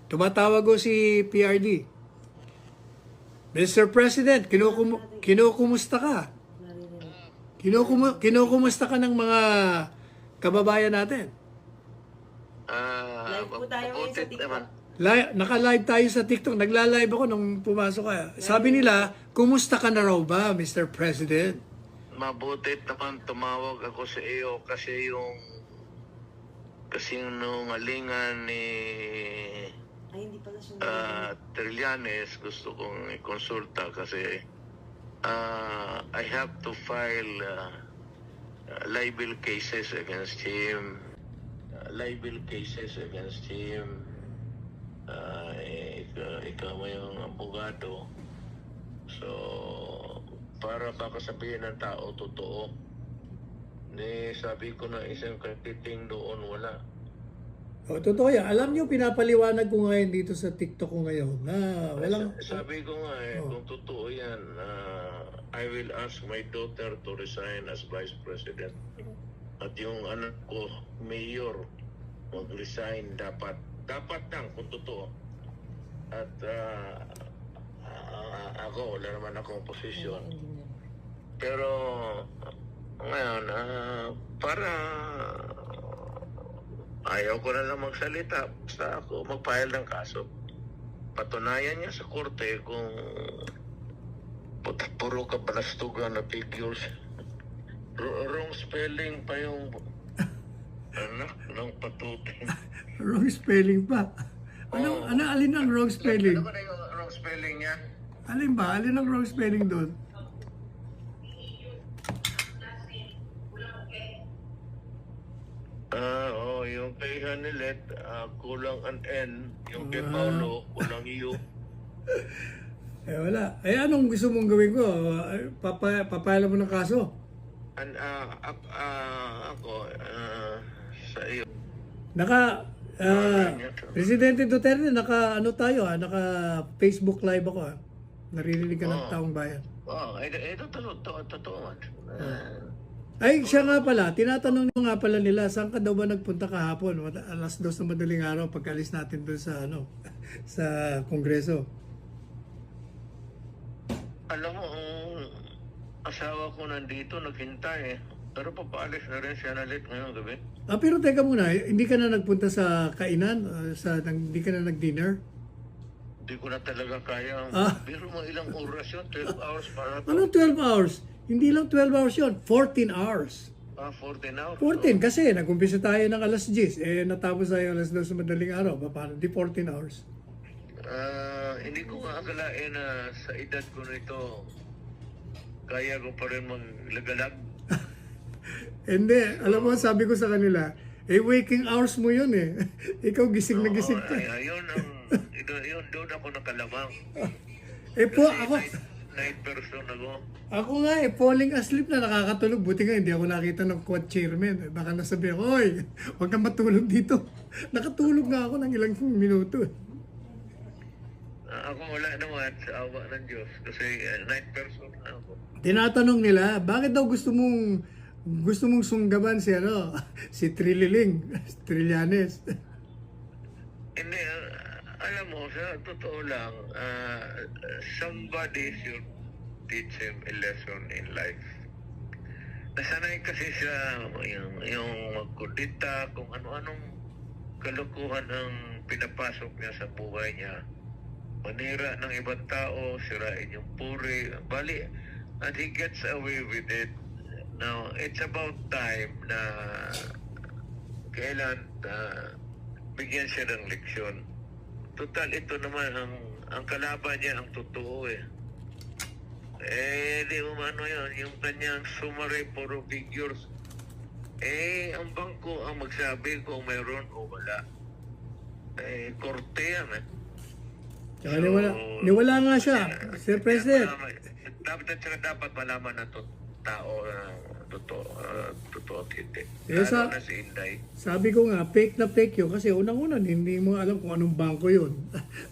Tumatawag ko si PRD. Mr. President, kinukumusta ka? Kinukumusta ka ng mga kababayan natin? Live po tayo ngayon sa TikTok. Naka-live tayo sa TikTok. Nagla-live ako nung pumasok ka. Sabi nila, kumusta ka na raw ba, Mr. President? Mabuti naman tumawag ako sa iyo kasi nung alingan ni Trillanes gusto kong i-consulta kasi I have to file libel cases against him. Ikaw mo yung abogado. So, para baka sabihin ng tao totoo. Sabi ko na isang katiting doon wala. O, totoo yan. Alam niyo, pinapaliwanag ko ngayon dito sa TikTok ko ngayon na walang... Sabi ko nga kung totoo yan, I will ask my daughter to resign as Vice President. At yung anak ko, Mayor, mag-resign dapat. Dapat lang kung totoo. At ako, wala naman akong posisyon. Pero ngayon, para ayaw ko na lang magsalita. Basta ako mag-file ng kaso. Patunayan niya sa korte kung puro kabalastugan na figures. Wrong spelling pa yung anak ng patutin. Wrong spelling pa. Alin ang wrong spelling? Ano ba yung wrong spelling niya? Alin ba? Alin ang wrong spelling doon? Yung kay Hanilet, kulang an N. Yung kay Paulo, kulang U. Wala. Anong gusto mong gawin ko? Papayala mo ng kaso? Ako, sa iyo. Presidente Duterte, naka Facebook live ako Naririnig ka ng taong bayan. Ito totoo. Ay, siya nga pala, tinatanong nga pala nila, saan ka daw ba nagpunta kahapon? Alas 2 na madaling araw, pagkalis natin doon sa, sa Kongreso. Alam mo, ang asawa ko nandito, naghintay Pero papaalis na rin siya nalit ngayong gabi. Pero teka muna, hindi ka na nagpunta sa kainan? Hindi ka na nag-dinner? Hindi ko na talaga kaya. Pero mo ilang oras yun, 12 hours para to. Anong 12 hours? Hindi lang 12 hours yun, 14 hours. 14 hours? 14, kasi nag-umpisa tayo ng alas 10, natapos tayo alas 2 sa madaling araw. Paano? Di 14 hours. Hindi ko akalain na sa edad ko nito, kaya ko pa rin maglagalag. Hindi, alam mo, sabi ko sa kanila, waking hours mo yun Ikaw gising na gising ka. Yun, doon ako nakalamang. Ako... Night person ako. Ako nga falling asleep na nakakatulog. Buti nga hindi ako nakita ng quad chairman. Baka nasabi ako, oy, huwag kang matulog dito. Nakatulog nga ako ng ilang minuto. Ako wala naman sa awa ng Diyos kasi night person na ako. Tinatanong nila, bakit daw gusto mong sunggaban si si Trillanes. Hindi, alam mo, sa totoo lang, somebody should teach him a lesson in life. Nasanay kasi siya yung magkudita, kung ano-anong kalukuhan ang pinapasok niya sa buhay niya. Manira ng ibang tao, sirain yung puri, bali, and he gets away with it. Now, it's about time na kailan bigyan siya ng leksyon. Total, ito naman ang kalaban niya, ang totoo di umano yun, yung kanyang summary puro figures. Ang bangko ang magsabi kung mayroon o wala. Korte yan Tsaka niwala nga siya, Sir President. Dapat malaman na tao totoo at hindi. Na si Inday. Sabi ko nga, fake na fake yun kasi unang-una hindi mo alam kung anong bangko yun.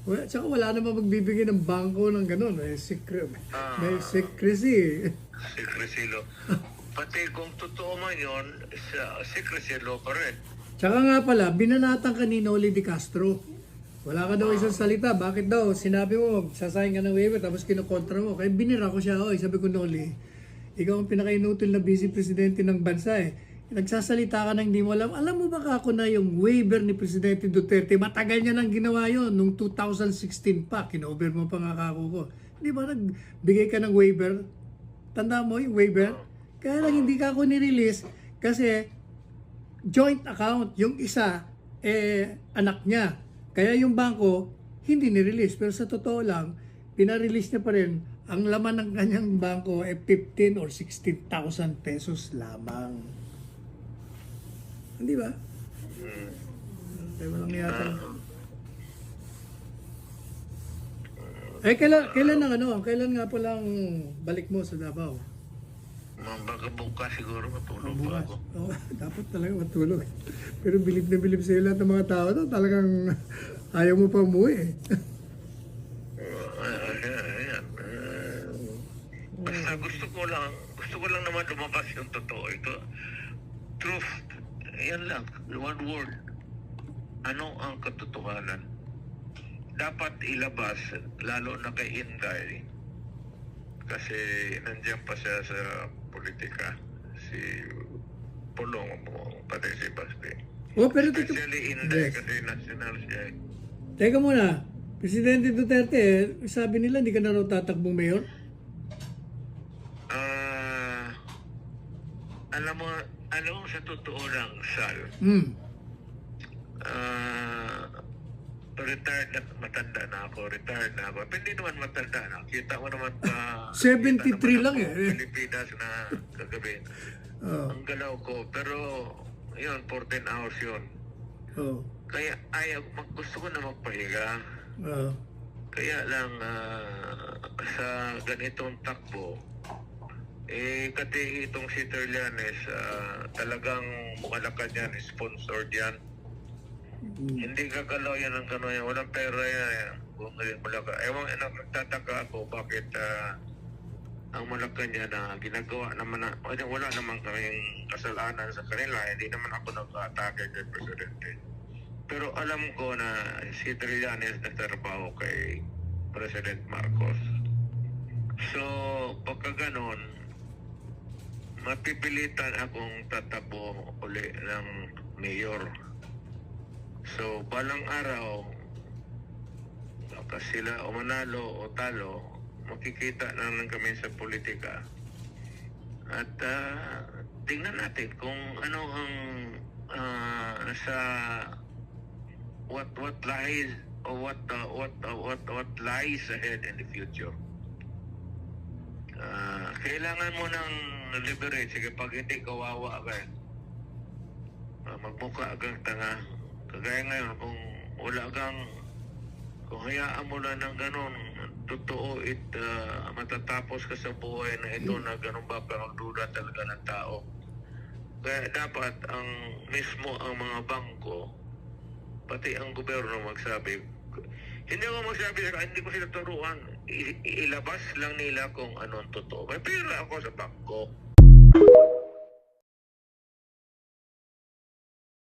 Tsaka wala naman magbibigay ng bangko ng gano'n. May secrecy. Secrecy law. Pati kung totoo man yun, secrecy law pa rin. Tsaka nga pala, binanatan ka ni Noli de Castro. Wala ka daw isang salita. Bakit daw? Sinabi mo, sasayang ka ng waiver, tapos kinokontra mo. Kaya binira ko siya. Oy, sabi ko, Noli, ikaw ang pinaka-inutil na vice presidente ng bansa eh. Nagsasalita ka na hindi mo alam. Alam mo ba ako na yung waiver ni Presidente Duterte, matagal niya nang ginawa yon nung 2016 pa. Kinover mo pa nga kako ko. Di ba nagbigay ka ng waiver? Tanda mo yung waiver? Kaya lang hindi ka ako nirelease kasi joint account. Yung isa, anak niya. Kaya yung bangko, hindi nirelease. Pero sa totoo lang, pinarelease niya pa rin. Ang laman ng kanyang bangko ay 15 or 16,000 pesos lamang. Hindi ba? Kaya walang yata. Kailan nga po lang balik mo sa Davao? Baka bukas siguro matulog pa Bukas. ako. Oh, dapat talaga matulog. Pero bilib na bilib sa lahat ng mga tao to. Talagang ayaw mo pa umuwi eh. Ayan. Basta gusto ko lang naman lumabas yung totoo. Ito, truth. Yan lang. One word. Ano ang katotohanan? Dapat ilabas, lalo na kay Inday. Kasi nandiyan pa siya sa politika. Si Pulong mo, pati si Basti. Oh, pero Especially Inday yes. kasi national siya. Teka muna. Presidente Duterte, sabi nila hindi ka na raw tatakbong mayor? Alam mo sa totoo lang, Sal, retired na, matanda na ako. Pero hindi naman matanda na. Kita mo naman 73 kita naman lang ako, eh. Pilipinas na kagabi. Oh. Ang galaw ko. Pero, yun, 14 hours yun. Oh. Kaya gusto ko na magpahiga. Oh. Kaya lang, sa ganitong takbo, kasi itong si Terlianes, talagang mukalakad yan, sponsored yan. Hindi gagalaw yan ng gano'n yan. Walang pera yan. Bumalik Malacan. Ewan, nagtataka ako bakit ang Malacan na ginagawa naman wala naman kaming kasalanan sa kanila. Hindi naman ako nag-atake kay Presidente. Pero alam ko na si Trillanes nagtrabaho kay President Marcos. So, pagka ganon, mapipilitan akong tatabo uli ng mayor. So, balang araw, baka sila o manalo o talo, makikita na lang kami sa politika. At tingnan natin kung ano ang nasa what lies or what lies ahead in the future. Kailangan mo ng leverage. Sige, pag hindi kawawa ka, magmukha kang tanga. Kagaya ngayon, kung hayaan mo lang ng ganun, totoo matatapos ka sa buhay na ito na ganun ba, pero duda talaga ng tao. Kaya dapat ang mga bangko, pati ang gobyerno magsabi, hindi ako magsabi, hindi ko sila turuan, ilabas lang nila kung anong totoo. May pera ako sa bangko.